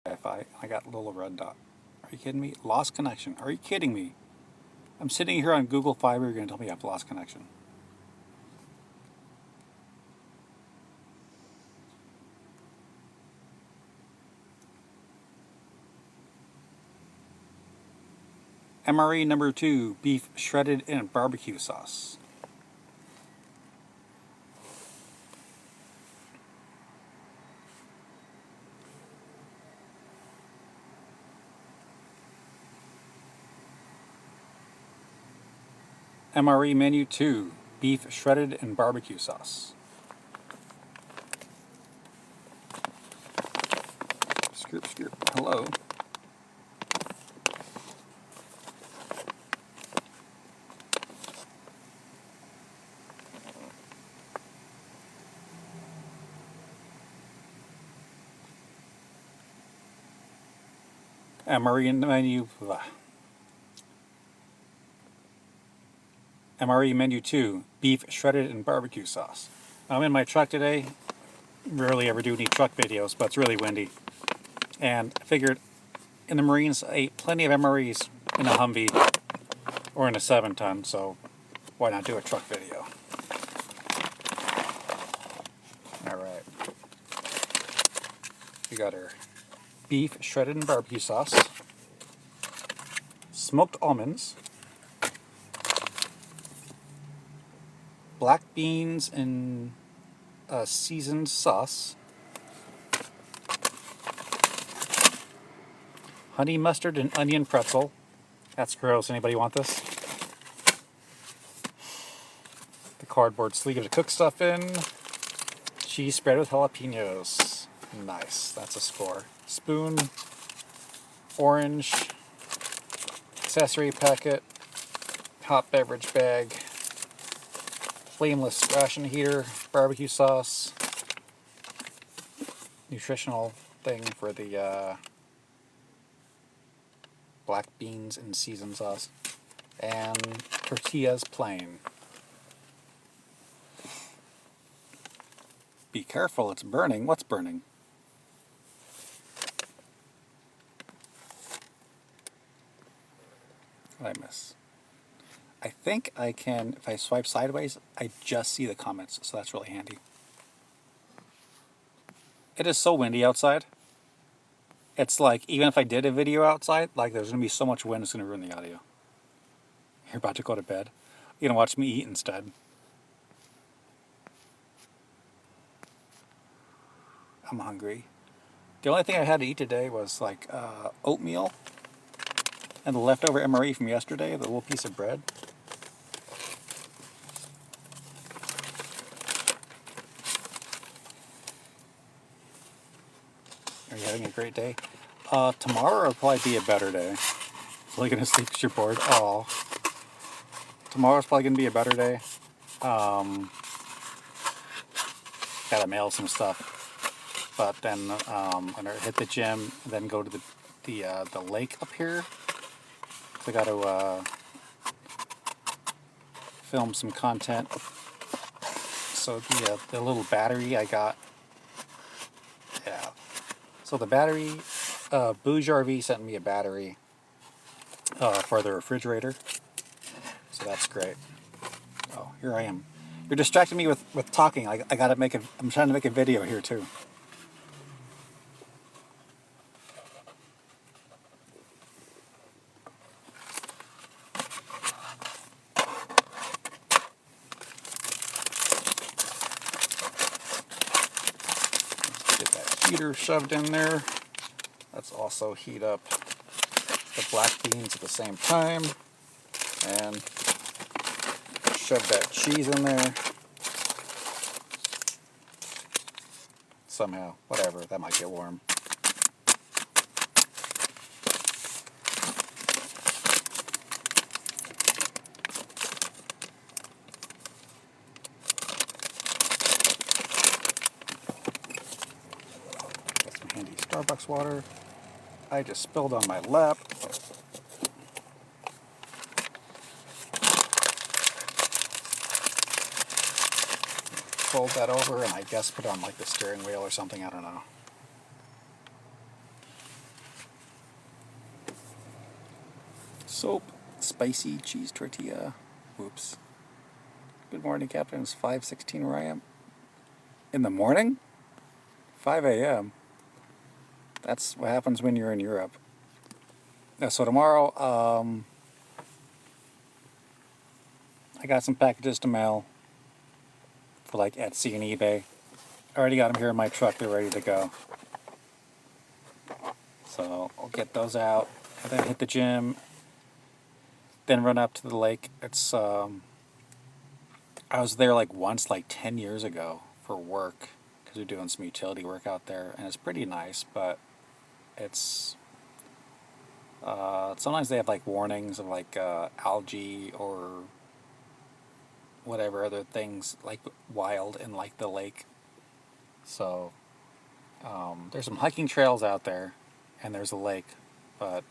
Wi-Fi. I got a little red dot. Are you kidding me? Lost connection. Are you kidding me? I'm sitting here on Google Fiber. You're going to tell me I've lost connection. MRE number 2, beef shredded in barbecue sauce. MRE menu 2, beef shredded in barbecue sauce. Skirp. Hello. MRE menu. MRE menu 2, beef shredded in barbecue sauce. I'm in my truck today. Rarely ever do any truck videos, but it's really windy. And I figured in the Marines I ate plenty of MREs in a Humvee or in a 7-ton, so why not do a truck video? Alright. We got our beef shredded in barbecue sauce, smoked almonds, black beans in a seasoned sauce, honey mustard and onion pretzel. That's gross. Anybody want this? The cardboard sleeve to cook stuff in. Cheese spread with jalapenos. Nice. That's a score. Spoon. Orange. Accessory packet. Hot beverage bag. Flameless ration heater. Barbecue sauce. Nutritional thing for the black beans and seasoned sauce, and tortillas plain. Be careful, it's burning. What's burning? What did I miss? I think I can, if I swipe sideways, I just see the comments, so that's really handy. It is so windy outside. It's like, even if I did a video outside, like there's going to be so much wind it's going to ruin the audio. You're about to go to bed. You're going to watch me eat instead. I'm hungry. The only thing I had to eat today was like oatmeal and the leftover MRE from yesterday, the little piece of bread. Are you having a great day? Tomorrow will probably be a better day. Probably gonna sleep because you're bored. Oh, tomorrow's probably gonna be a better day. Gotta mail some stuff, but then I'm gonna hit the gym, and then go to the lake up here. So I gotta film some content. So the little battery I got. Yeah. So the battery. Bouge RV sent me a battery for the refrigerator, so that's great. Oh, here I am. You're distracting me with talking. I gotta make I'm trying to make a video here too. Get that heater shoved in there. Let's also heat up the black beans at the same time, and shove that cheese in there. Somehow, whatever, that might get warm. Got some handy Starbucks water. I just spilled on my lap. Fold that over and I guess put on like the steering wheel or something, I don't know. Soap, spicy cheese tortilla. Whoops. Good morning, Captain. It's 5:16 where I am. In the morning? 5 a.m. That's what happens when you're in Europe. So tomorrow, I got some packages to mail for like Etsy and eBay. I already got them here in my truck. They're ready to go. So I'll get those out and then hit the gym. Then run up to the lake. It's I was there like once, like 10 years ago for work because we're doing some utility work out there, and it's pretty nice. But it's sometimes they have like warnings of like algae or whatever other things like wild in like the lake. So there's some hiking trails out there, and there's a lake, but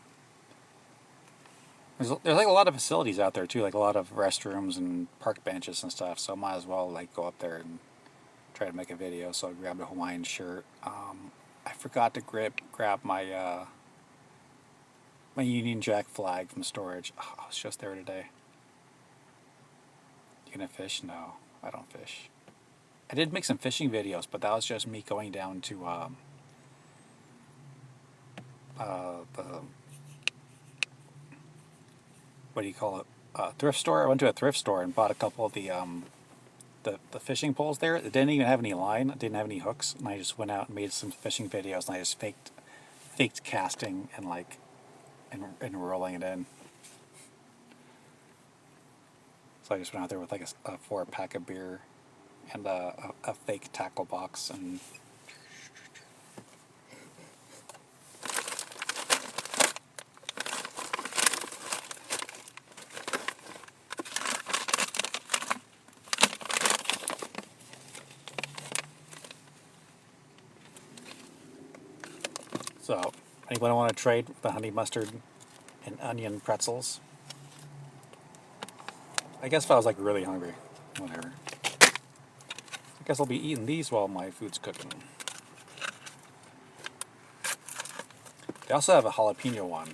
there's like a lot of facilities out there too, like a lot of restrooms and park benches and stuff. So I might as well like go up there and try to make a video. So I grabbed a Hawaiian shirt. I forgot to grab my my Union Jack flag from storage. Oh, I was just there today. You gonna fish? No, I don't fish. I did make some fishing videos, but that was just me going down to the, what do you call it? Thrift store. I went to a thrift store and bought a couple of the fishing poles there. It didn't even have any line. It didn't have any hooks, and I just went out and made some fishing videos, and I just faked casting and like and rolling it in. So I just went out there with like a 4-pack of beer and a fake tackle box and so anybody want to trade the honey mustard and onion pretzels? I guess if I was like really hungry, whatever. I guess I'll be eating these while my food's cooking. They also have a jalapeno one.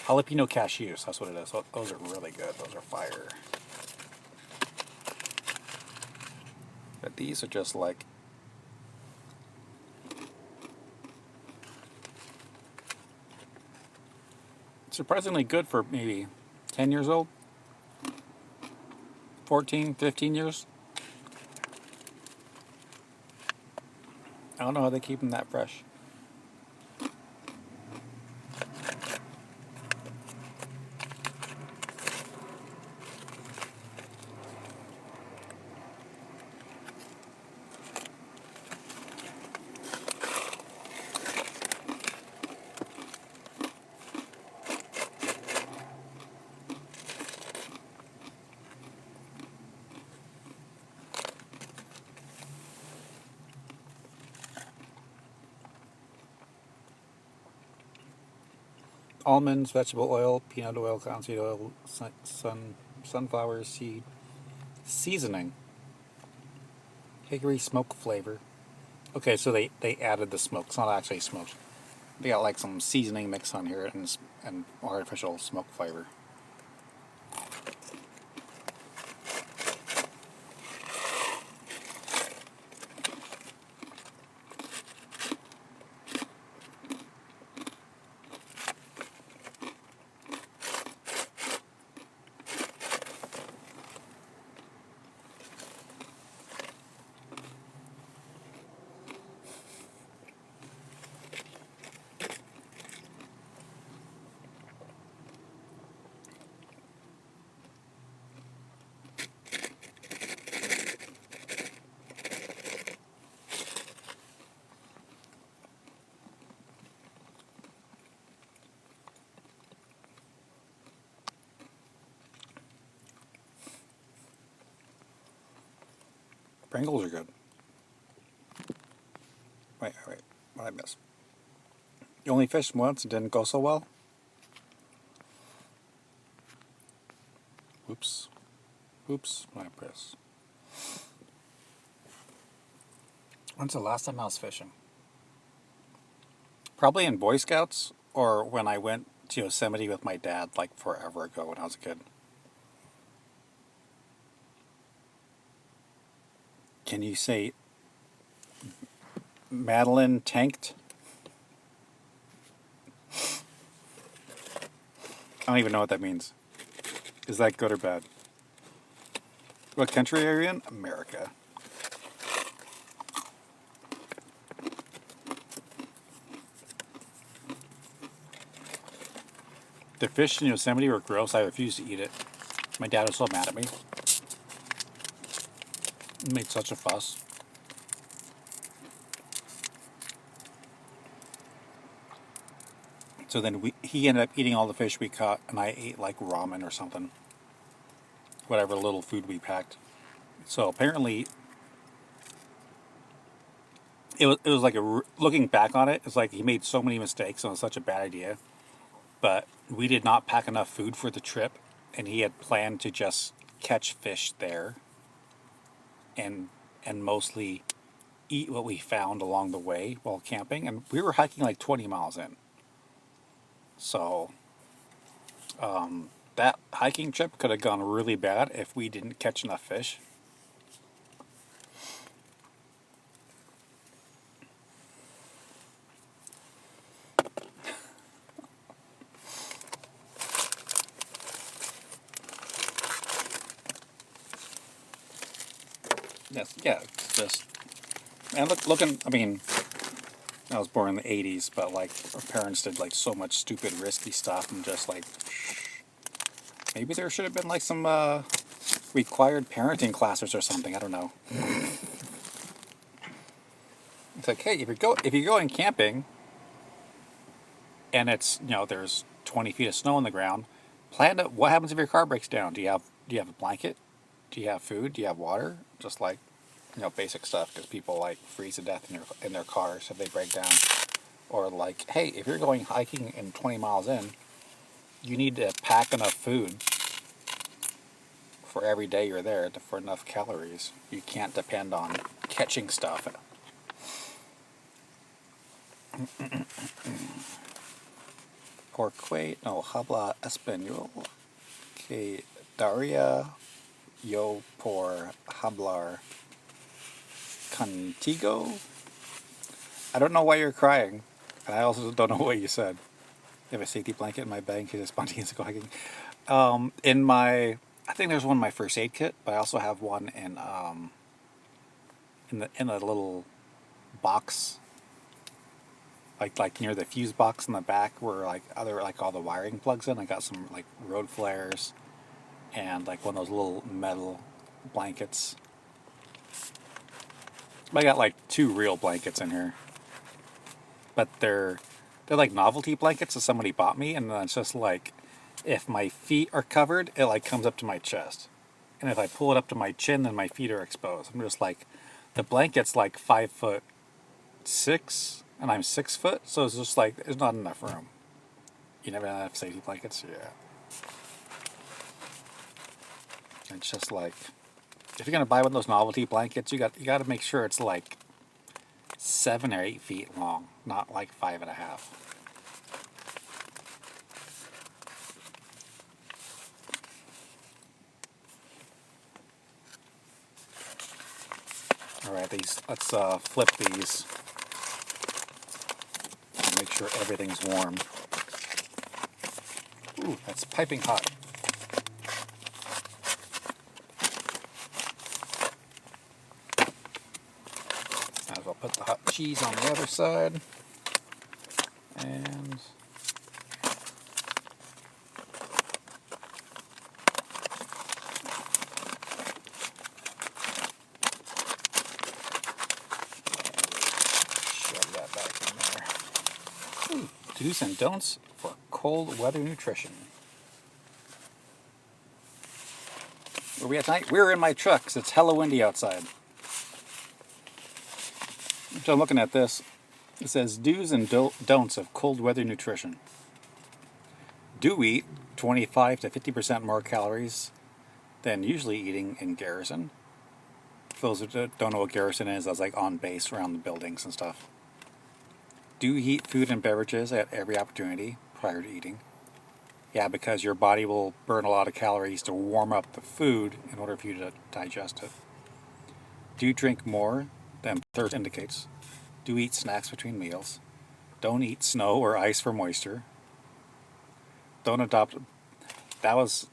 Jalapeno cashews, that's what it is. Those are really good. Those are fire. But these are just like surprisingly good for maybe 10 years old. 14, 15 years. I don't know how they keep them that fresh. Almonds, vegetable oil, peanut oil, cottonseed oil, sunflower seed, seasoning, hickory smoke flavor. Okay, so they added the smoke. It's not actually smoked. They got like some seasoning mix on here and artificial smoke flavor. Pringles are good. Wait. What did I miss? You only fished once and didn't go so well? Oops. What I press? When's the last time I was fishing? Probably in Boy Scouts or when I went to Yosemite with my dad like forever ago when I was a kid. Can you say Madeline tanked? I don't even know what that means. Is that good or bad? What country are you in? America. The fish in Yosemite were gross. I refused to eat it. My dad was so mad at me. He made such a fuss. So then he ended up eating all the fish we caught, and I ate like ramen or something. Whatever little food we packed. So apparently, it was like looking back on it, it's like he made so many mistakes and it was such a bad idea. But we did not pack enough food for the trip, and he had planned to just catch fish there and mostly eat what we found along the way while camping. And we were hiking like 20 miles in. So that hiking trip could have gone really bad if we didn't catch enough fish. Yes, yeah, it's just, and looking, I mean, I was born in the 80s, but like our parents did like so much stupid risky stuff, and just like, maybe there should have been like some required parenting classes or something, I don't know. It's like, hey, if you're going camping and it's, there's 20 feet of snow on the ground, plan out what happens if your car breaks down. Do you have a blanket? Do you have food? Do you have water? Just like, basic stuff, because people like freeze to death in their cars if they break down. Or like, hey, if you're going hiking and 20 miles in, you need to pack enough food for every day you're there for enough calories. You can't depend on catching stuff. Porque no habla español que daría yo por hablar contigo. I don't know why you're crying, and I also don't know what you said. I have a safety blanket in my bag in case of spontaneous go hiking. I think there's one in my first aid kit, but I also have one in the little box, like near the fuse box in the back where all the wiring plugs in. I got some like road flares and like one of those little metal blankets. I got like 2 real blankets in here, but they're like novelty blankets that somebody bought me, and then it's just like, if my feet are covered, it like comes up to my chest, and if I pull it up to my chin, then my feet are exposed. I'm just like, the blanket's like 5'6", and I'm 6 foot, so it's just like there's not enough room. You never have safety blankets, yeah. It's just like, if you're gonna buy one of those novelty blankets, you got to make sure it's like 7 or 8 feet long, not like 5.5. All right, let's flip these and make sure everything's warm. Ooh, that's piping hot. Might as well put the hot cheese on the other side. And shove that back in there. Ooh, do's and don'ts for cold weather nutrition. Where are we at tonight? We're in my truck because it's hella windy outside. So I'm looking at this. It says do's and don'ts of cold weather nutrition. Do eat 25 to 50% more calories than usually eating in garrison. For those who don't know what garrison is, that's like on base around the buildings and stuff. Do heat food and beverages at every opportunity prior to eating. Yeah, because your body will burn a lot of calories to warm up the food in order for you to digest it. Do drink more than thirst indicates. Do eat snacks between meals. Don't eat snow or ice for moisture. Don't adopt. That was.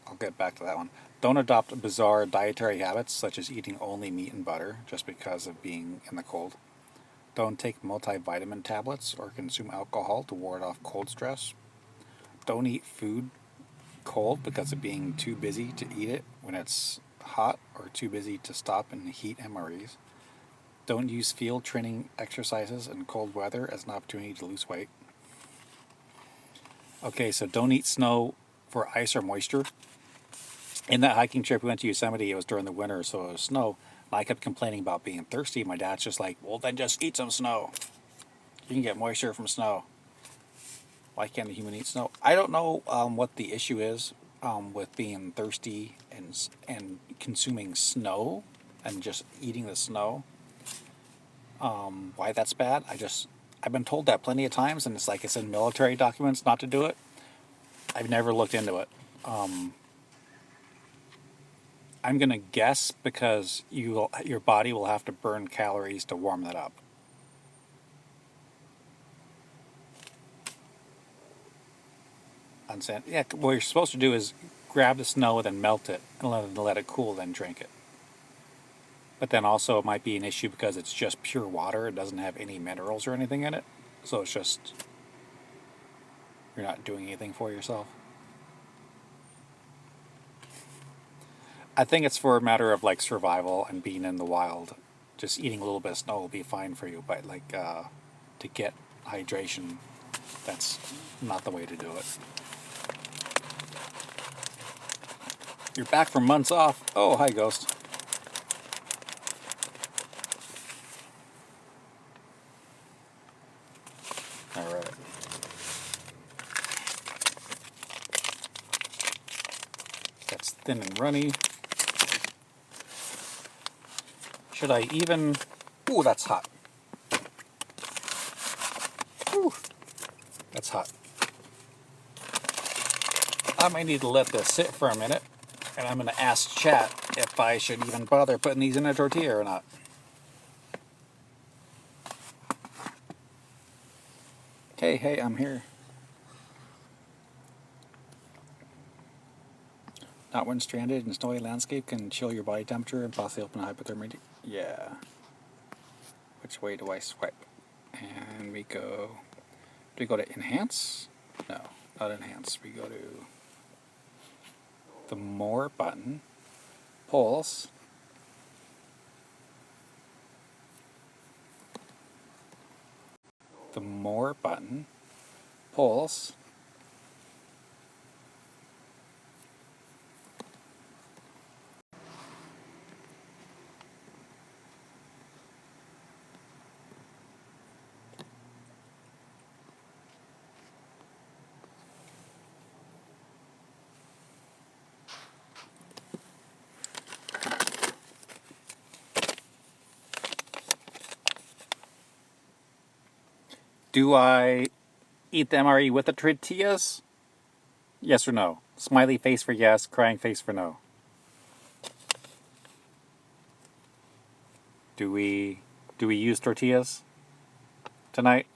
I'll get back to that one. Don't adopt bizarre dietary habits such as eating only meat and butter just because of being in the cold. Don't take multivitamin tablets or consume alcohol to ward off cold stress. Don't eat food cold because of being too busy to eat it when it's hot or too busy to stop and heat MREs. Don't use field training exercises in cold weather as an opportunity to lose weight. Okay, so don't eat snow for ice or moisture. In that hiking trip we went to Yosemite, it was during the winter, so it was snow. And I kept complaining about being thirsty. My dad's just like, well, then just eat some snow. You can get moisture from snow. Why can't a human eat snow? I don't know what the issue is with being thirsty and consuming snow and just eating the snow. Why that's bad? I've been told that plenty of times, and it's like it's in military documents not to do it. I've never looked into it. I'm gonna guess because your body will have to burn calories to warm that up. Yeah, what you're supposed to do is grab the snow, then melt it, and let it cool, then drink it. But then also it might be an issue because it's just pure water. It doesn't have any minerals or anything in it. So it's just, you're not doing anything for yourself. I think it's for a matter of like survival and being in the wild. Just eating a little bit of snow will be fine for you, but like to get hydration, that's not the way to do it. You're back from months off. Oh, hi, Ghost. All right. That's thin and runny. Should I even... Ooh, that's hot. Ooh, that's hot. I might need to let this sit for a minute, and I'm going to ask chat if I should even bother putting these in a tortilla or not. Hey, I'm here. Not when stranded in a snowy landscape can chill your body temperature and possibly open hypothermia. Yeah. Which way do I swipe? And we go... Do we go to enhance? No, not enhance. We go to the more button, pulse, the more button, pulse, do I eat the MRE with the tortillas? Yes or no? Smiley face for yes, crying face for no. Do we use tortillas tonight?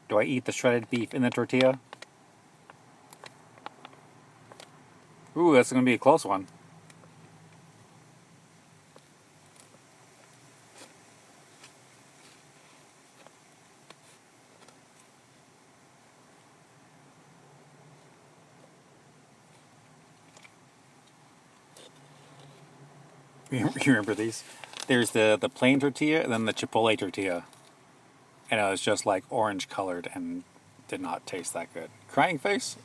Do I eat the shredded beef in the tortilla? Ooh, that's going to be a close one. You remember these? There's the plain tortilla and then the chipotle tortilla. And it was just like orange colored and did not taste that good. Crying face?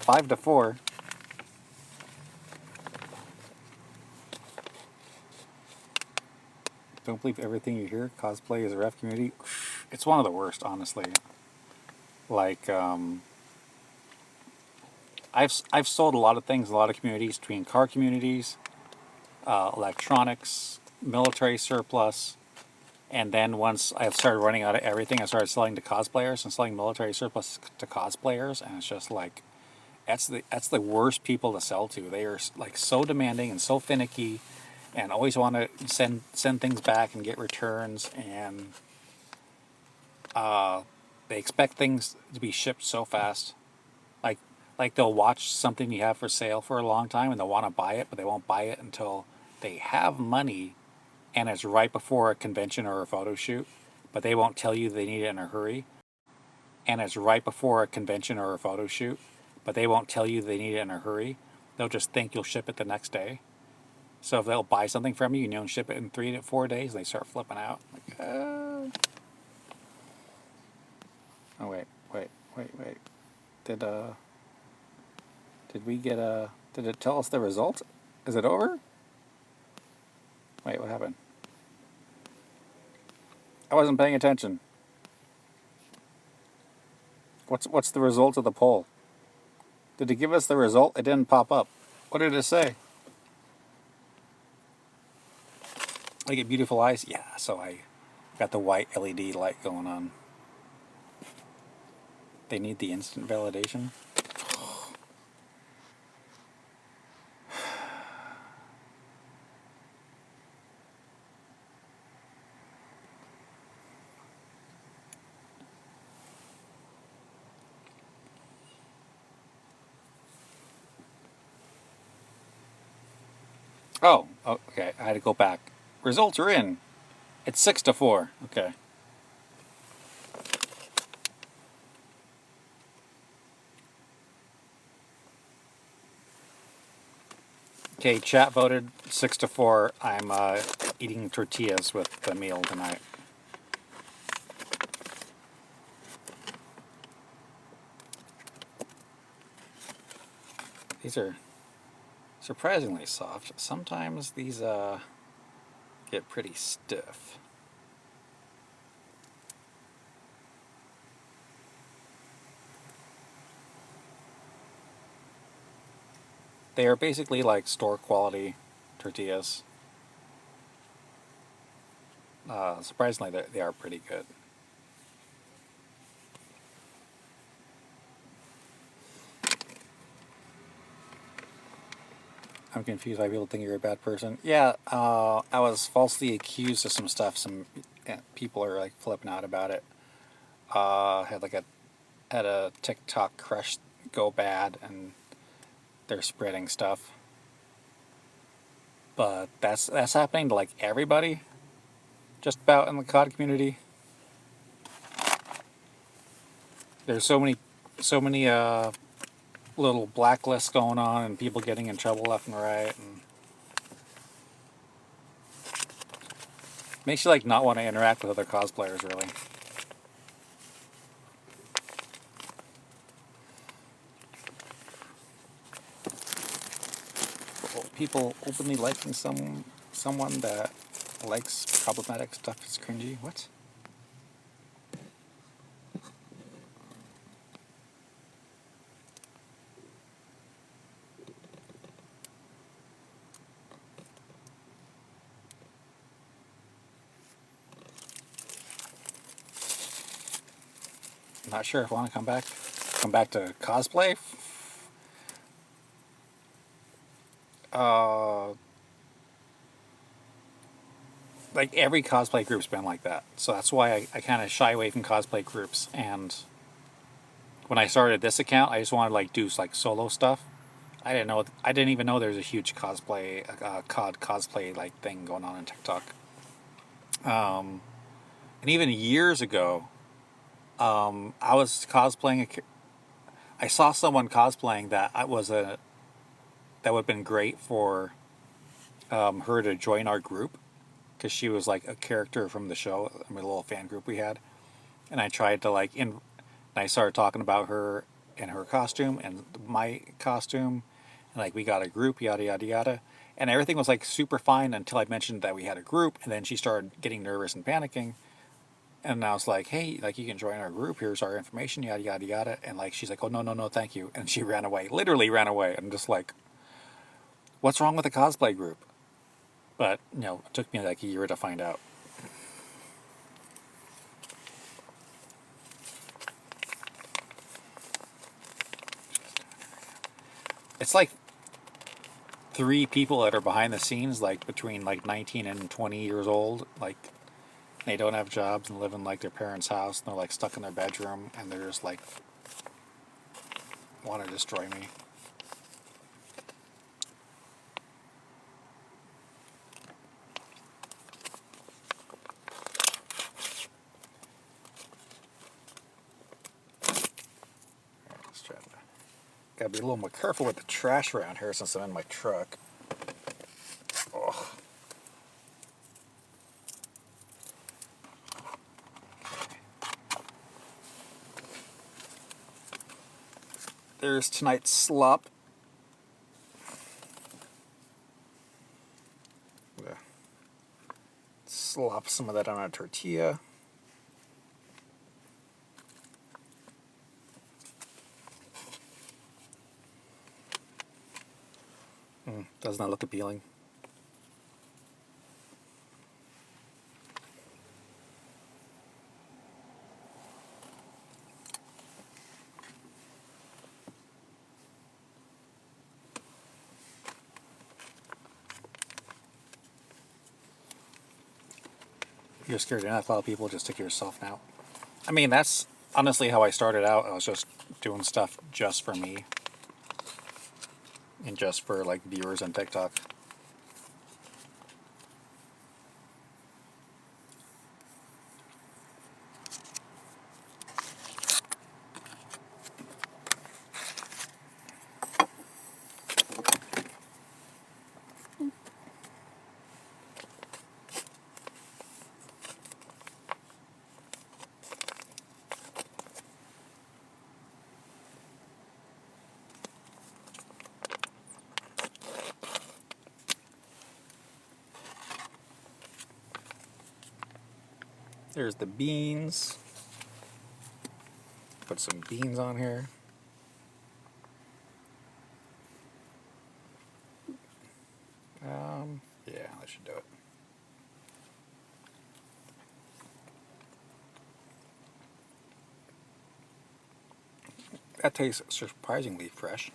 5-4. Don't believe everything you hear. Cosplay is a rough community. It's one of the worst, honestly. Like, I've sold a lot of things, a lot of communities, between car communities, electronics, military surplus, And then once I started running out of everything, I started selling to cosplayers and selling military surplus to cosplayers, and it's just like that's the worst people to sell to. They are like so demanding and so finicky, and always want to send things back and get returns, and they expect things to be shipped so fast. Like like they'll watch something you have for sale for a long time and they'll want to buy it, but they won't buy it until they have money and it's right before a convention or a photo shoot, but they won't tell you they need it in a hurry. And it's right before a convention or a photo shoot, but they won't tell you they need it in a hurry. They'll just think you'll ship it the next day. So if they'll buy something from you and you don't ship it in 3 to 4 days, they start flipping out. Like, oh wait. Did we get a? Did it tell us the result? Is it over? Wait, what happened? I wasn't paying attention. What's the result of the poll? Did it give us the result? It didn't pop up. What did it say? I get beautiful eyes? Yeah, so I got the white LED light going on. They need the instant validation. Oh, okay. I had to go back. Results are in. It's 6 to 4. Okay. Okay, chat voted 6 to 4. I'm eating tortillas with the meal tonight. These are surprisingly soft. Sometimes these get pretty stiff. They are basically like store quality tortillas. Surprisingly, they are pretty good. I'm confused why people think you're a bad person. Yeah, I was falsely accused of some stuff. Some people are like flipping out about it. Had a TikTok crush go bad, and they're spreading stuff. But that's happening to like everybody, just about in the COD community. There's so many little blacklists going on, and people getting in trouble left and right, and makes you like not want to interact with other cosplayers, really. People openly liking someone that likes problematic stuff is cringy. What? Not sure if I want to come back to cosplay. Like every cosplay group's been like that, so that's why I kind of shy away from cosplay groups. And when I started this account, I just wanted to like do like solo stuff. I didn't even know there's a huge cosplay COD cosplay like thing going on TikTok. And even years ago, I was cosplaying. I saw someone cosplaying that would have been great for her to join our group, because she was like a character from the show, a little fan group we had. And I tried to and I started talking about her and her costume and my costume, and like we got a group, yada yada yada, and everything was like super fine until I mentioned that we had a group, and then she started getting nervous and panicking. And I was like, hey, like, you can join our group. Here's our information, yada, yada, yada. And, like, she's like, oh, no, thank you. And she ran away. Literally ran away. I'm just like, what's wrong with the cosplay group? But, it took me like a year to find out. it's like 3 people that are behind the scenes, like between like 19 and 20 years old, like they don't have jobs and live in like their parents' house, and they're like stuck in their bedroom, and they're just like want to destroy me. Let's try to. Gotta be a little more careful with the trash around here since I'm in my truck. Oh. There's tonight's slop. Slop some of that on a tortilla. Does not look appealing. You're scared enough, a lot of people just take yourself now. I mean, that's honestly how I started out. I was just doing stuff just for me. And just for like viewers on TikTok. There's the beans. Put some beans on here. Yeah, that should do it. That tastes surprisingly fresh.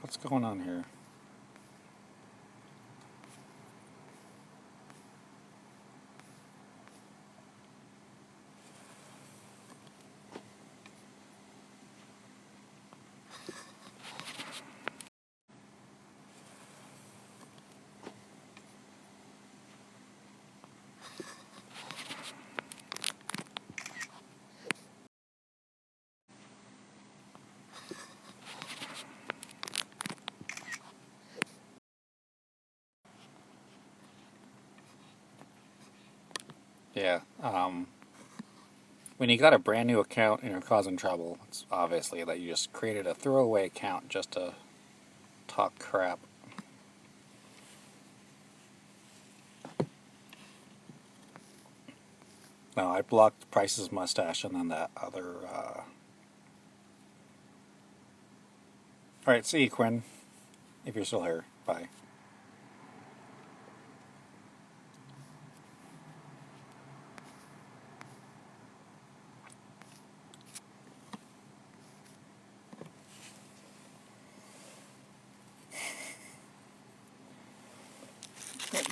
What's going on here? Yeah, when you got a brand new account and you're causing trouble, it's obviously that you just created a throwaway account just to talk crap. No, I blocked Price's mustache and then that other. Alright, see you, Quinn. If you're still here. Bye.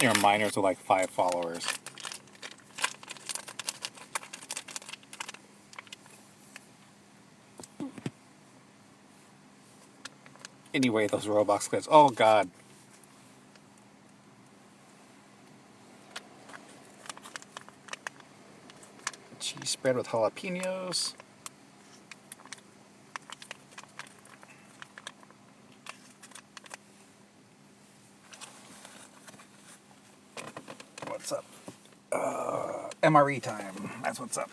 You're minors with like 5 followers. Anyway, those Roblox clips. Oh god. Cheese spread with jalapenos. What's up? MRE time. That's what's up.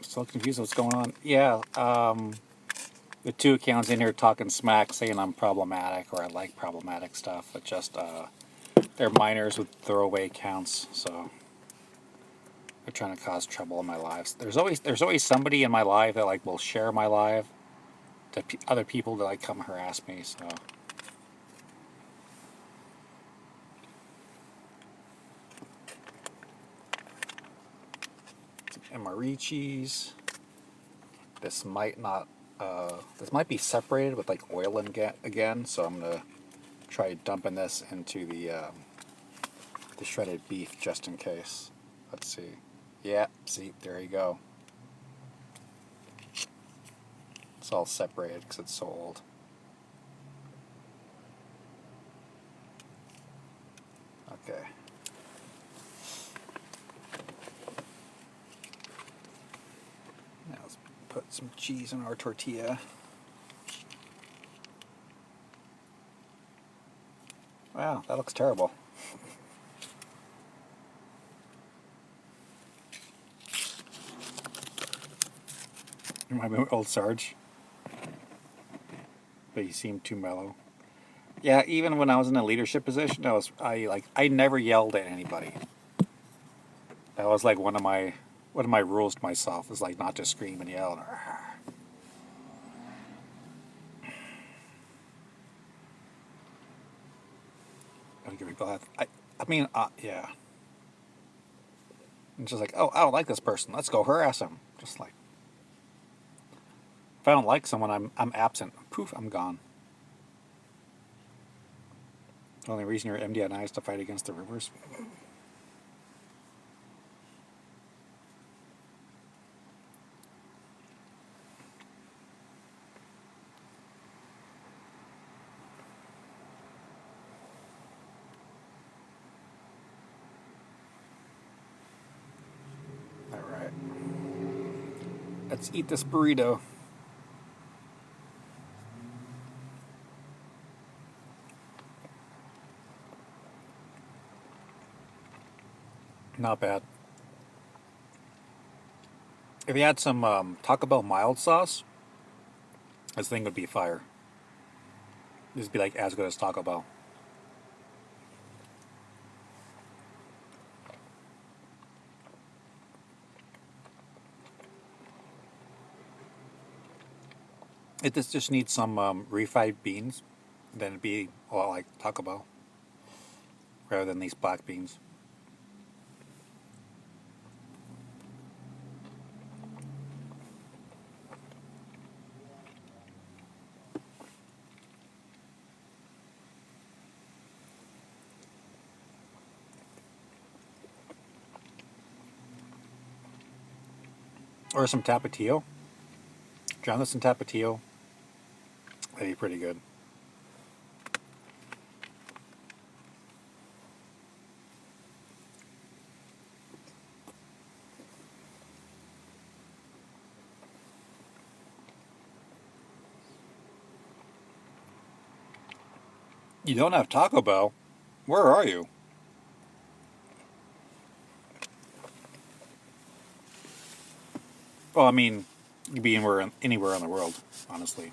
So confused what's going on. Yeah, the two accounts in here talking smack, saying I'm problematic or I like problematic stuff, but just they're minors with throwaway accounts, so they're trying to cause trouble in my lives. There's always somebody in my life that like will share my life to other people that like come harass me. So MRE cheese. This might not. This might be separated with like oil again, so I'm gonna try dumping this into the shredded beef just in case. Let's see. Yeah, see, there you go. It's all separated because it's so old. Okay. Now let's put some cheese in our tortilla. Wow, that looks terrible. Remind me of old Sarge. But he seemed too mellow. Yeah, even when I was in a leadership position, I never yelled at anybody. That was like one of my rules to myself, is like not to scream and yell. Gotta give it a glass. I mean, yeah. It's just like, oh, I don't like this person. Let's go harass him. Just like, if I don't like someone, I'm absent. Poof, I'm gone. The only reason you're MDNI is to fight against the rivers. All right. Let's eat this burrito. Not bad. If you had some Taco Bell mild sauce, this thing would be fire. This would be like as good as Taco Bell. It just needs some refried beans, then it'd be a lot like Taco Bell, rather than these black beans. Or some Tapatio. Drown this in Tapatio. That'd be pretty good. You don't have Taco Bell? Where are you? Well, I mean, you could be anywhere in the world, honestly.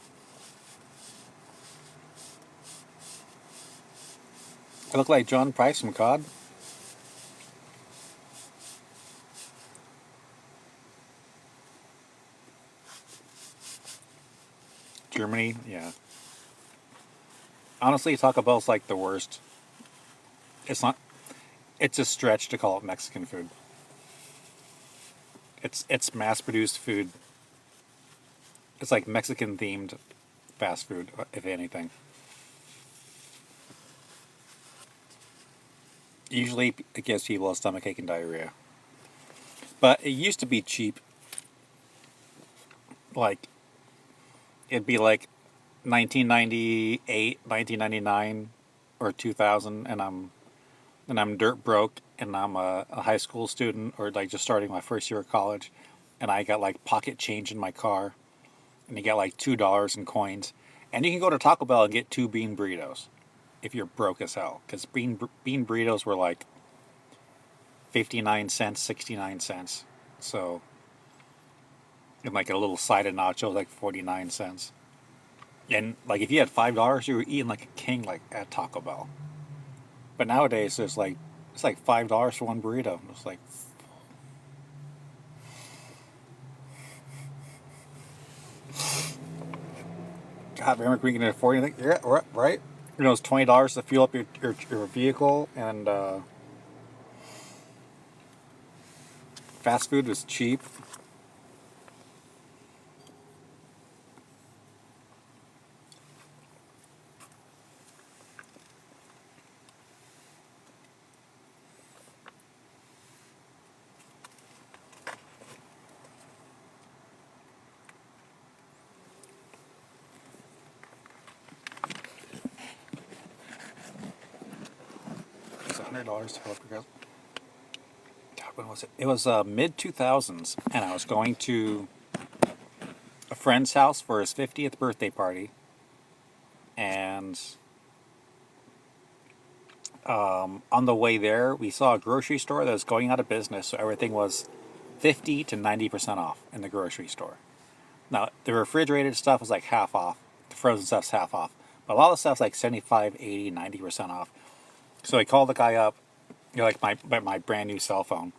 I look like John Price from COD. Germany, yeah. Honestly, Taco Bell's like the worst. It's not. It's a stretch to call it Mexican food. It's mass-produced food. It's like Mexican-themed fast food, if anything. Usually it gives people a stomachache and diarrhea. But it used to be cheap. Like, it'd be like 1998, 1999, or 2000, and I'm dirt broke, and I'm a high school student, or like just starting my first year of college, and I got like pocket change in my car, and you get like $2 in coins, and you can go to Taco Bell and get two bean burritos if you're broke as hell, because bean burritos were like 59 cents, 69 cents, so, and like a little side of nachos like 49 cents, and like if you had $5, you were eating like a king like at Taco Bell. But nowadays there's like it's like $5 for one burrito. It's like, God, remember we can afford anything? Yeah, right. You know, it's $20 to fuel up your vehicle, and fast food was cheap. It's $100 to fill up your gas. God, when was it? It was mid 2000s, and I was going to a friend's house for his 50th birthday party, and on the way there, we saw a grocery store that was going out of business, so everything was 50 to 90% off in the grocery store. Now, the refrigerated stuff was like half off. The frozen stuff's half off. But a lot of the stuff's like 75, 80, 90% off. So I called the guy up, like my brand new cell phone.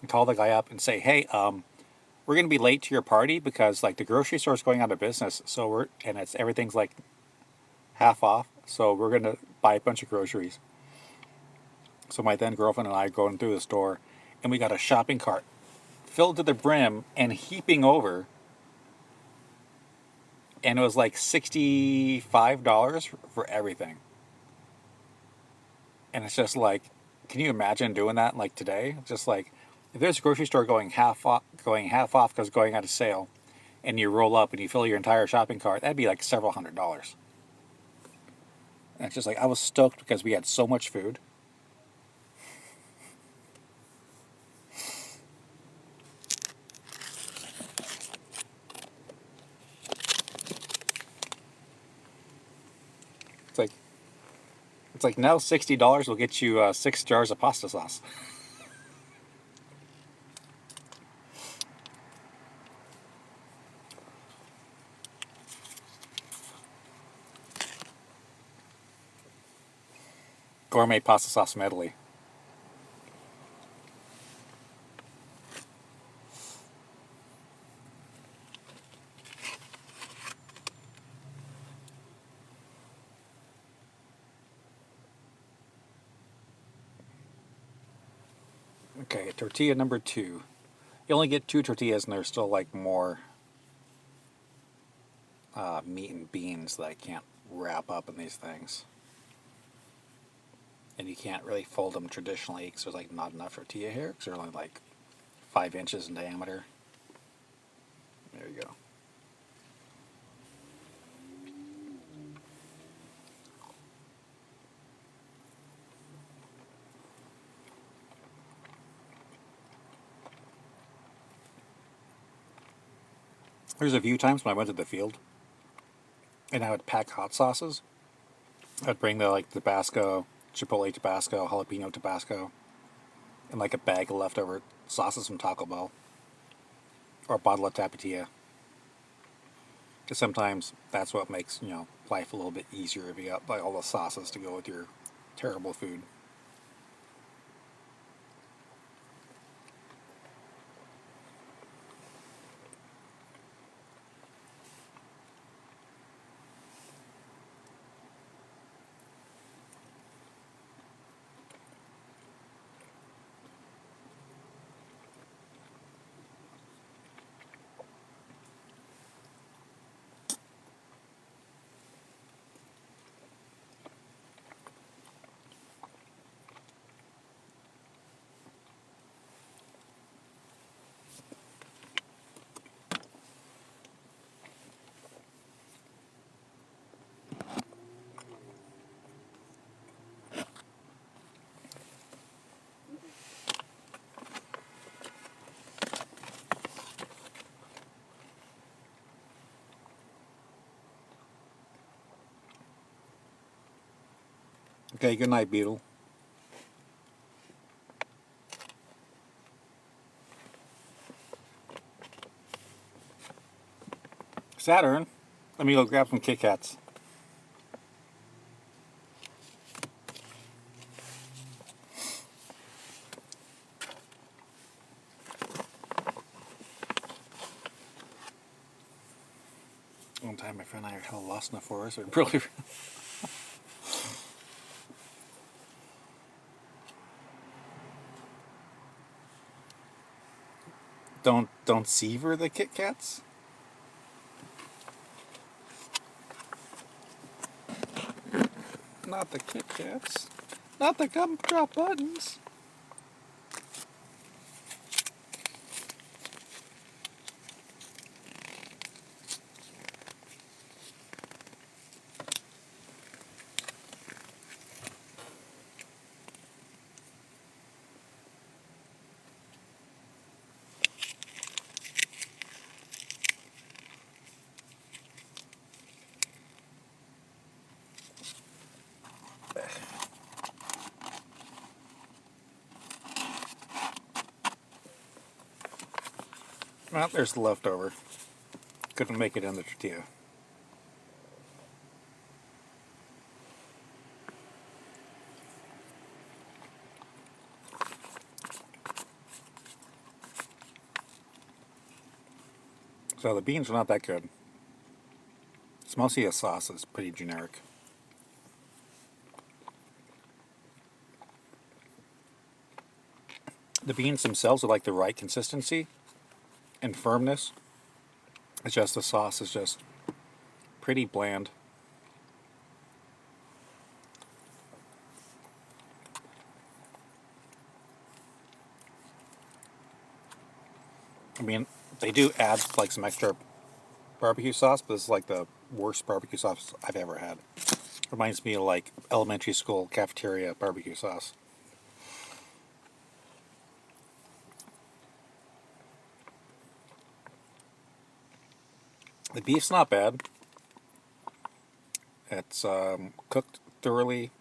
I called the guy up and say, hey, we're going to be late to your party because like the grocery store's going out of business. And everything's like half off. So we're going to buy a bunch of groceries. So my then girlfriend and I are going through the store, and we got a shopping cart filled to the brim and heaping over, and it was like $65 for everything. And it's just like, can you imagine doing that like today? Just like, if there's a grocery store going half off because it's going out of sale, and you roll up and you fill your entire shopping cart, that'd be like several $100s. And it's just like, I was stoked because we had so much food. It's like now $60 will get you 6 jars of pasta sauce. Gourmet pasta sauce from Italy. Okay, tortilla number 2. You only get 2 tortillas, and there's still like more meat and beans that I can't wrap up in these things. And you can't really fold them traditionally because there's like not enough tortilla here because they're only like 5 inches in diameter. There you go. There's a few times when I went to the field and I would pack hot sauces. I'd bring the like Tabasco, Chipotle Tabasco, jalapeno Tabasco, and like a bag of leftover sauces from Taco Bell or a bottle of Tapatía. Because sometimes that's what makes, life a little bit easier if you got like all the sauces to go with your terrible food. Okay, good night, Beetle. Saturn, let me go grab some Kit Kats. One time my friend and I were hell lost in the forest. It really... Don't savor the Kit Kats? Not the Kit Kats. Not the gumdrop buttons. Well, there's the leftover. Couldn't make it in the tortilla. So the beans are not that good. It's mostly a sauce that's pretty generic. The beans themselves are like the right consistency and firmness. It's just the sauce is just pretty bland. I mean, they do add like some extra barbecue sauce, but it's like the worst barbecue sauce I've ever had. Reminds me of like elementary school cafeteria barbecue sauce. The beef's not bad. It's cooked thoroughly.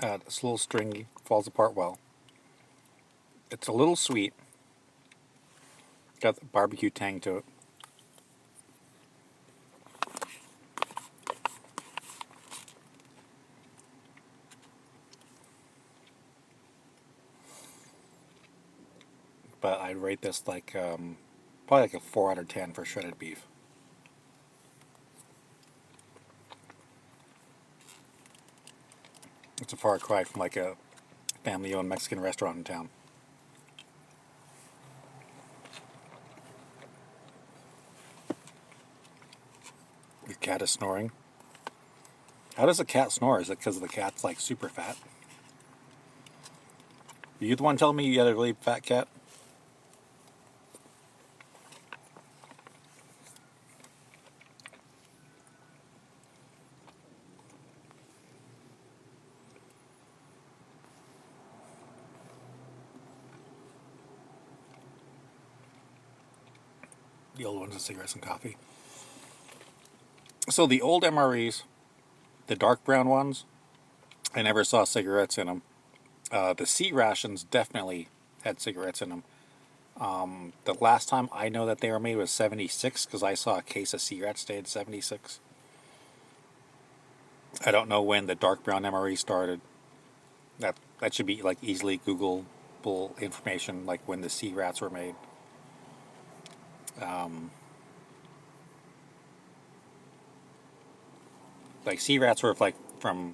It's a little stringy, falls apart well. It's a little sweet. Got the barbecue tang to it. But I'd rate this like probably like a 4 out of 10 for shredded beef. It's a far cry from like a family-owned Mexican restaurant in town. Your cat is snoring. How does a cat snore? Is it because the cat's like super fat? Are you the one telling me you had a really fat cat? The old ones are cigarettes and coffee. So the old MREs, the dark brown ones, I never saw cigarettes in them. The C rations definitely had cigarettes in them. The last time I know that they were made was 76 because I saw a case of cigarettes stayed 76. I don't know when the dark brown MRE started. That should be like easily Googleable information, like when the C rats were made. Like C rats were like from,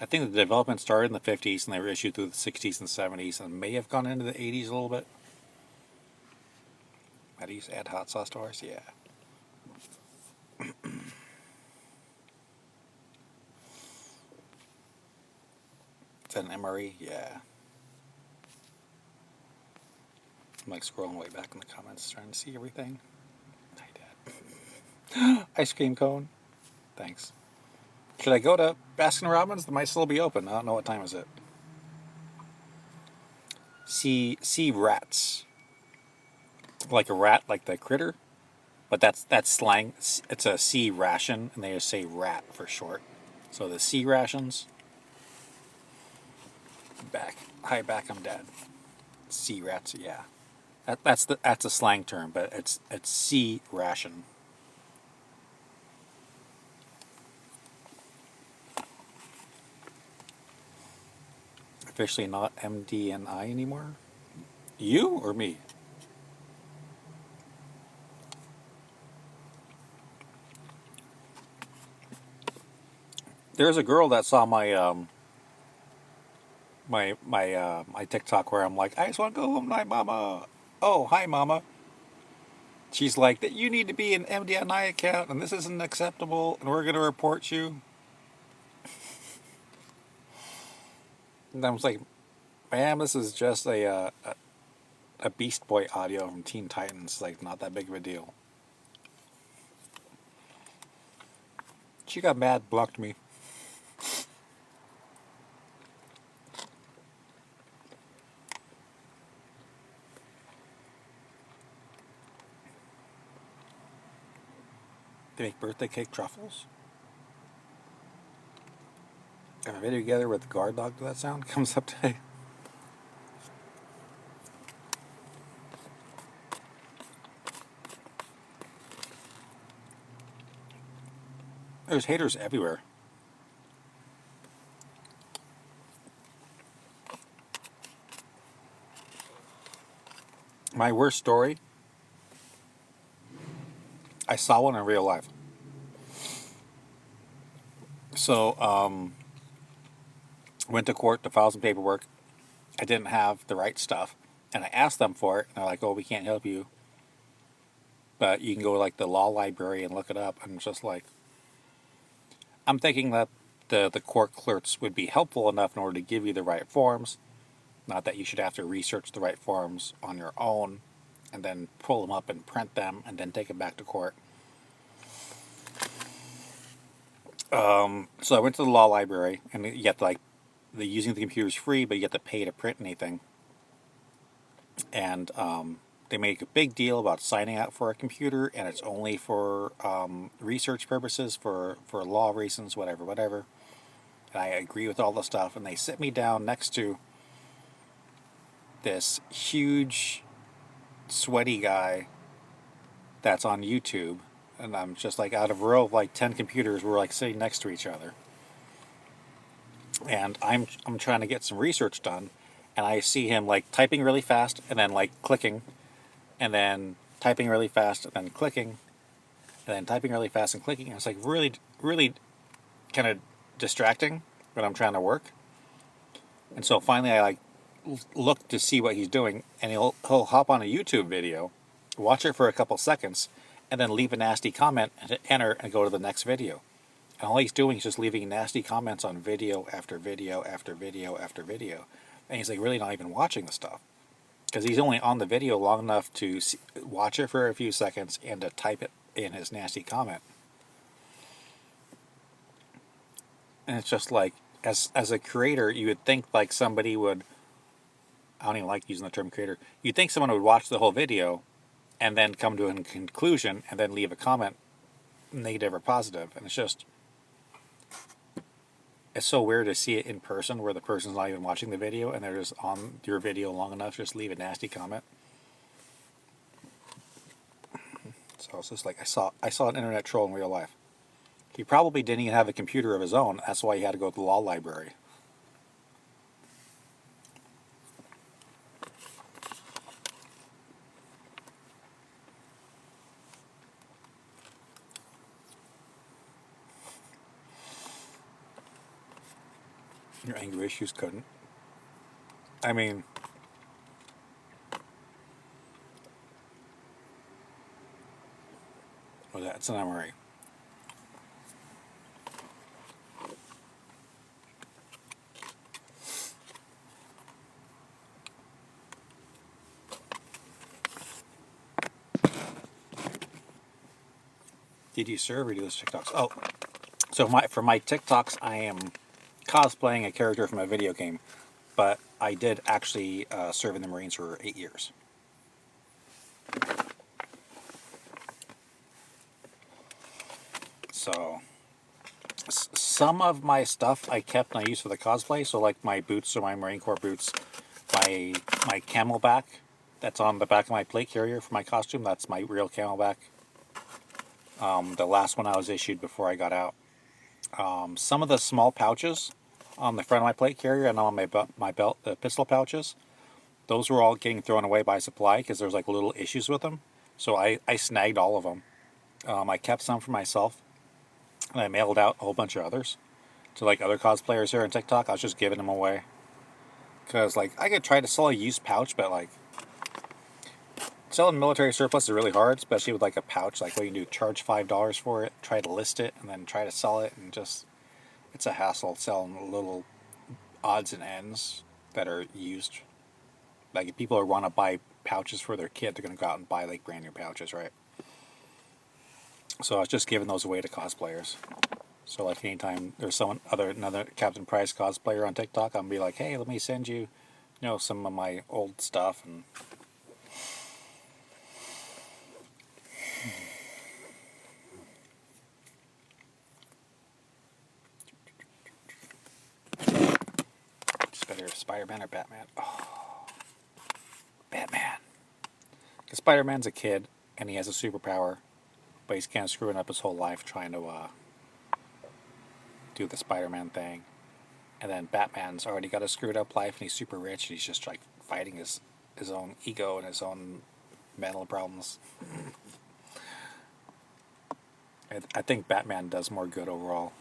I think the development started in the 50s and they were issued through the 60s and 70s and may have gone into the 80s a little bit. How do you add hot sauce to ours? Yeah. Is that an MRE? Yeah. I'm like scrolling way back in the comments trying to see everything. Hi, Dad. Ice cream cone. Thanks. Should I go to Baskin Robbins? They might still be open. I don't know what time is it. Sea rats. Like a rat, like the critter. But that's slang. It's a sea ration, and they just say rat for short. So the C rations. Back. Hi, back, I'm dead. C rats, yeah. That's a slang term, but it's C ration. Officially not MDNI anymore. You or me? There's a girl that saw my TikTok where I'm like, I just want to go home to my mama. Oh, hi, mama. She's like, that you need to be an MDNI account, and this isn't acceptable, and we're gonna report you. And I was like, ma'am, this is just a Beast Boy audio from Teen Titans. Like, not that big of a deal. She got mad, blocked me. They make birthday cake truffles. Got a video together with the guard dog to that sound. Comes up today. There's haters everywhere. My worst story, I saw one in real life. So, went to court to file some paperwork. I didn't have the right stuff. And I asked them for it. And they're like, oh, we can't help you. But you can go to like the law library and look it up. And it's just like, I'm thinking that the court clerks would be helpful enough in order to give you the right forms. Not that you should have to research the right forms on your own and then pull them up and print them and then take them back to court. So I went to the law library, and you get like the using the computer is free, but you have to pay to print anything. And they make a big deal about signing out for a computer, and it's only for research purposes, for law reasons, whatever. And I agree with all the stuff, and they sit me down next to this huge, sweaty guy that's on YouTube. And I'm just like, out of a row of like 10 computers, we're like sitting next to each other. And I'm trying to get some research done, and I see him like typing really fast and then like clicking, and then typing really fast and then clicking, and then typing really fast and clicking. And it's like really kind of distracting when I'm trying to work. And so finally I like look to see what he's doing, and he'll hop on a YouTube video, watch it for a couple seconds, and then leave a nasty comment and hit enter and go to the next video. And all he's doing is just leaving nasty comments on video after video after video after video. And he's like really not even watching the stuff. Because he's only on the video long enough to watch it for a few seconds and to type it in his nasty comment. And it's just like, as a creator, you would think like somebody would, I don't even like using the term creator, you'd think someone would watch the whole video and then come to a conclusion and then leave a comment, negative or positive. And it's so weird to see it in person where the person's not even watching the video and they're just on your video long enough to just leave a nasty comment. So it's just like, I saw an internet troll in real life. He probably didn't even have a computer of his own. That's why he had to go to the law library. Your anger issues couldn't. I mean, well, that's an MRE. Did you serve or do those TikToks? Oh, so for my TikToks, I am cosplaying a character from a video game, but I did actually serve in the Marines for 8 years. So Some of my stuff I kept and I used for the cosplay. So like my boots or my Marine Corps boots, my camelback that's on the back of my plate carrier for my costume. That's my real camelback. The last one I was issued before I got out. Some of the small pouches on the front of my plate carrier and on my belt, the pistol pouches, those were all getting thrown away by supply because there's like little issues with them. So I snagged all of them. I kept some for myself, and I mailed out a whole bunch of others to like other cosplayers here on TikTok. I was just giving them away because like I could try to sell a used pouch, but like selling military surplus is really hard, especially with like a pouch. Like what you can do, charge $5 for it, try to list it, and then try to sell it, and just it's a hassle selling little odds and ends that are used. Like if people want to buy pouches for their kid, they're going to go out and buy like brand new pouches, right? So I was just giving those away to cosplayers. So like anytime there's another Captain Price cosplayer on TikTok, I'm gonna be like, hey, let me send you, some of my old stuff. And it's better Spider-Man or Batman. Oh, Batman. Because Spider-Man's a kid and he has a superpower, but he's kind of screwing up his whole life trying to do the Spider-Man thing. And then Batman's already got a screwed up life and he's super rich and he's just like fighting his own ego and his own mental problems. I think Batman does more good overall.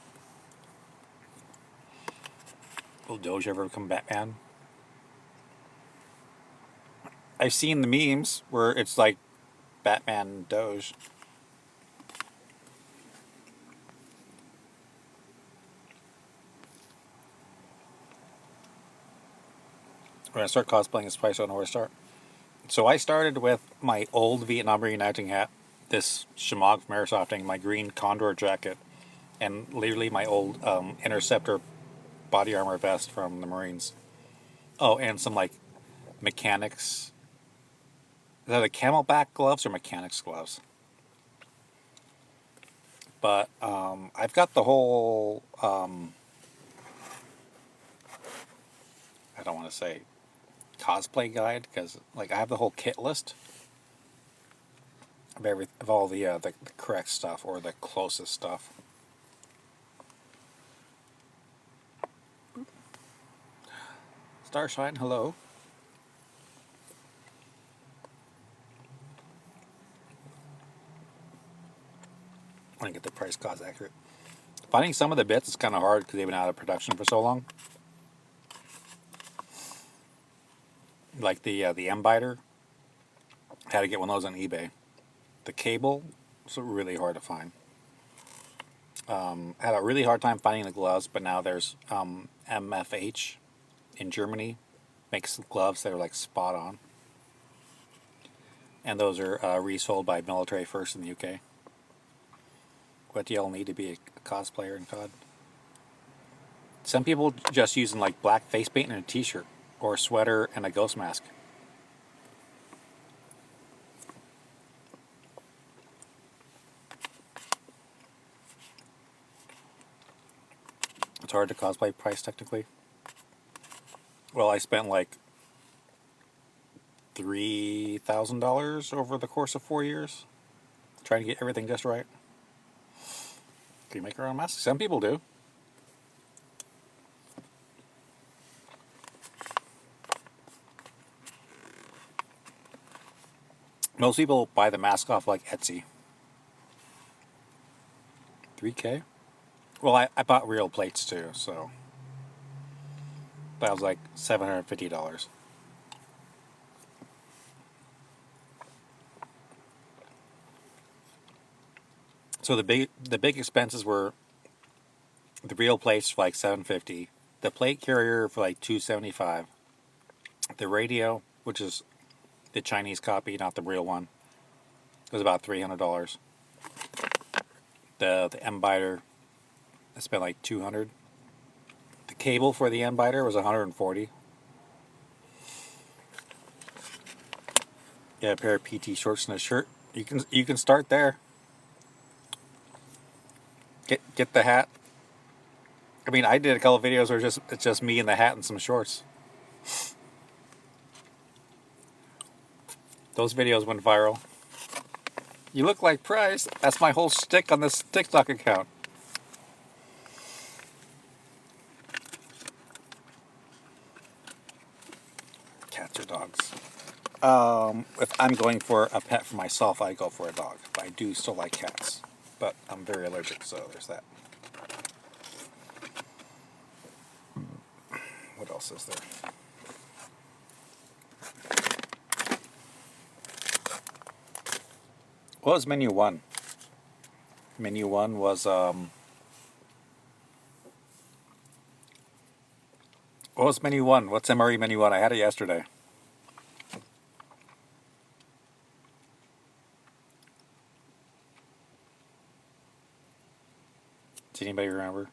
Will Doge ever become Batman? I've seen the memes where it's like Batman Doge. When I start cosplaying, it's probably don't know where to start. So I started with my old Vietnam reenacting hat, this Shemagh from Airsofting, my green Condor jacket, and literally my old Interceptor body armor vest from the Marines. Oh, and some like mechanics. Is that a camelback gloves or mechanics gloves? But I've got the whole. I don't want to say cosplay guide because like I have the whole kit list of all the correct stuff or the closest stuff. Starshine, hello. I want to get the price cost accurate. Finding some of the bits is kind of hard because they've been out of production for so long. Like the M-biter, had to get one of those on eBay. The cable was really hard to find. Had a really hard time finding the gloves, but now there's MFH in Germany makes gloves that are like spot on, and those are resold by Military First in the UK. What do y'all need to be a cosplayer in COD? Some people just using like black face paint and a t-shirt or a sweater and a ghost mask. It's hard to cosplay price technically. Well, I spent like $3,000 over the course of 4 years trying to get everything just right. Can you make your own mask? Some people do. Most people buy the mask off like Etsy. $3K? Well, I bought real plates too, so that was like $750. So the big expenses were the real plates for like $750, the plate carrier for like $275, the radio, which is the Chinese copy, not the real one, was about $300. The M-biter, I spent like $200. The cable for the M-biter was $140. Yeah, a pair of PT shorts and a shirt. You can start there. Get the hat, I mean, I did a couple videos where it's just me in the hat and some shorts. Those videos went viral. You look like Price. That's my whole shtick on this TikTok account. Cats or dogs? If I'm going for a pet for myself, I go for a dog. But I do still like cats. But I'm very allergic, so there's that. What else is there? What was menu one? Menu one was what was menu one? What's MRE menu one? I had it yesterday. Does anybody remember?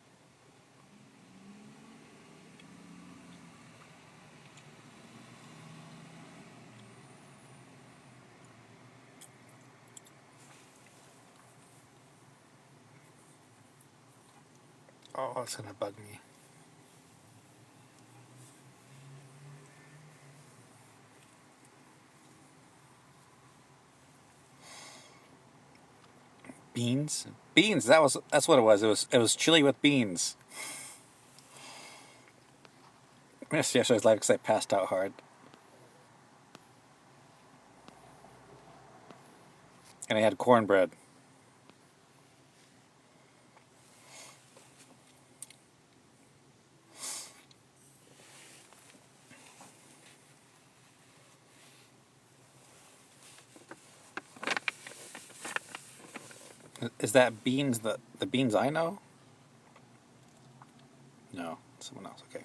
Oh, that's gonna bug me. Beans? Beans, that's what it was. It was chili with beans. I missed yesterday's live because I passed out hard. And I had cornbread. Is that beans the beans I know? No, someone else. Okay.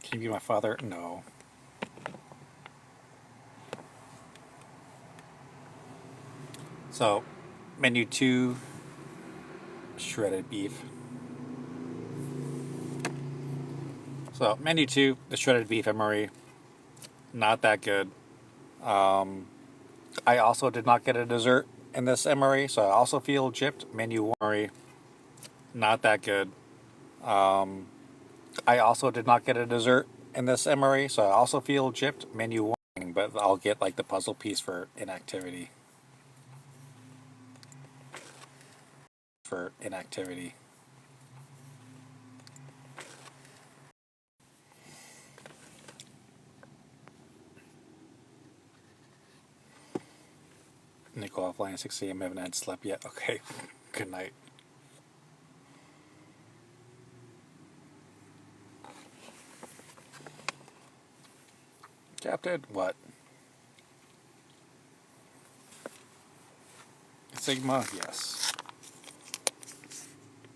Can you be my father? No. So, menu two, shredded beef. So, menu two, the shredded beef MRE, not that good. I also did not get a dessert in this MRE, so I also feel gypped. Menu one MRE, not that good. I also did not get a dessert in this MRE, so I also feel gypped. Menu one, but I'll get like the puzzle piece for inactivity. For inactivity. Nickel offline at 6 a.m. I haven't had slept yet. Okay. Good night. Captain, what? Sigma, yes.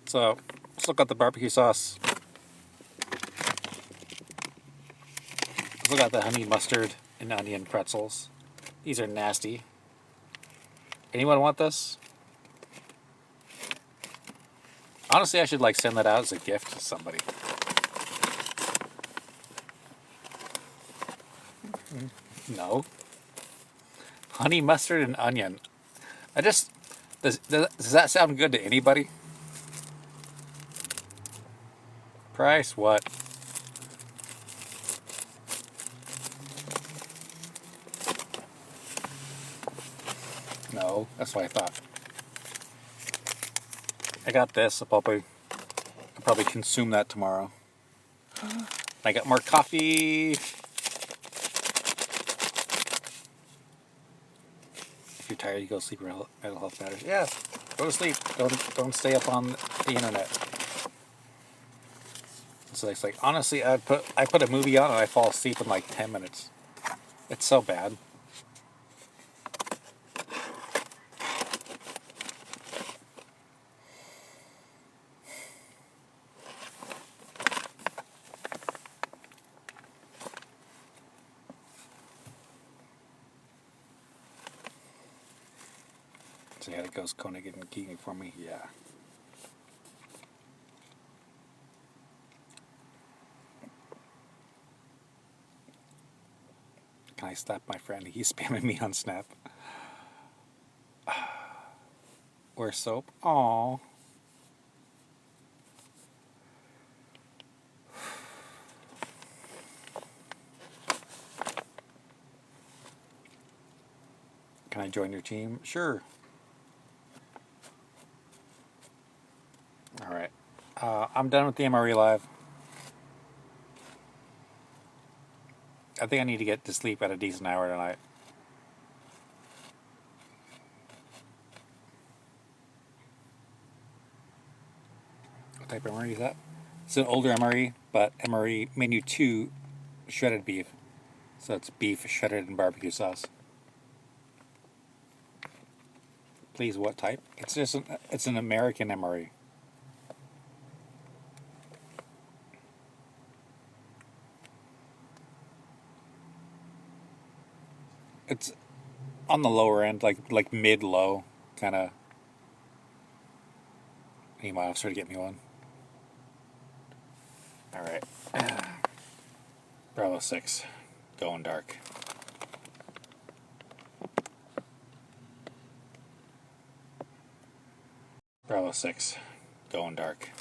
So, let's look at the barbecue sauce. Let's look at the honey mustard and onion pretzels. These are nasty. Anyone want this? Honestly, I should like send that out as a gift to somebody. No. Honey mustard and onion. Does that sound good to anybody? Price what? No, that's what I thought. I got this. I'll probably consume that tomorrow. I got more coffee. If you're tired, you go sleep. Mental health matters. Yeah, go to sleep. Don't stay up on the internet. So it's like honestly, I put a movie on and I fall asleep in like 10 minutes. It's so bad. So yeah, it goes Koenig and Keegan for me. Yeah. can I slap my friend? He's spamming me on Snap. Where's Soap? Aww. Can I join your team? Sure. Alright. I'm done with the MRE live. I think I need to get to sleep at a decent hour tonight. What type of MRE is that? It's an older MRE, but MRE menu 2 shredded beef. So it's beef shredded in barbecue sauce. Please, what type? It's an American MRE. It's on the lower end, like mid-low, kind of. Need my officer to get me one. All right. Bravo 6, going dark. Bravo 6, going dark.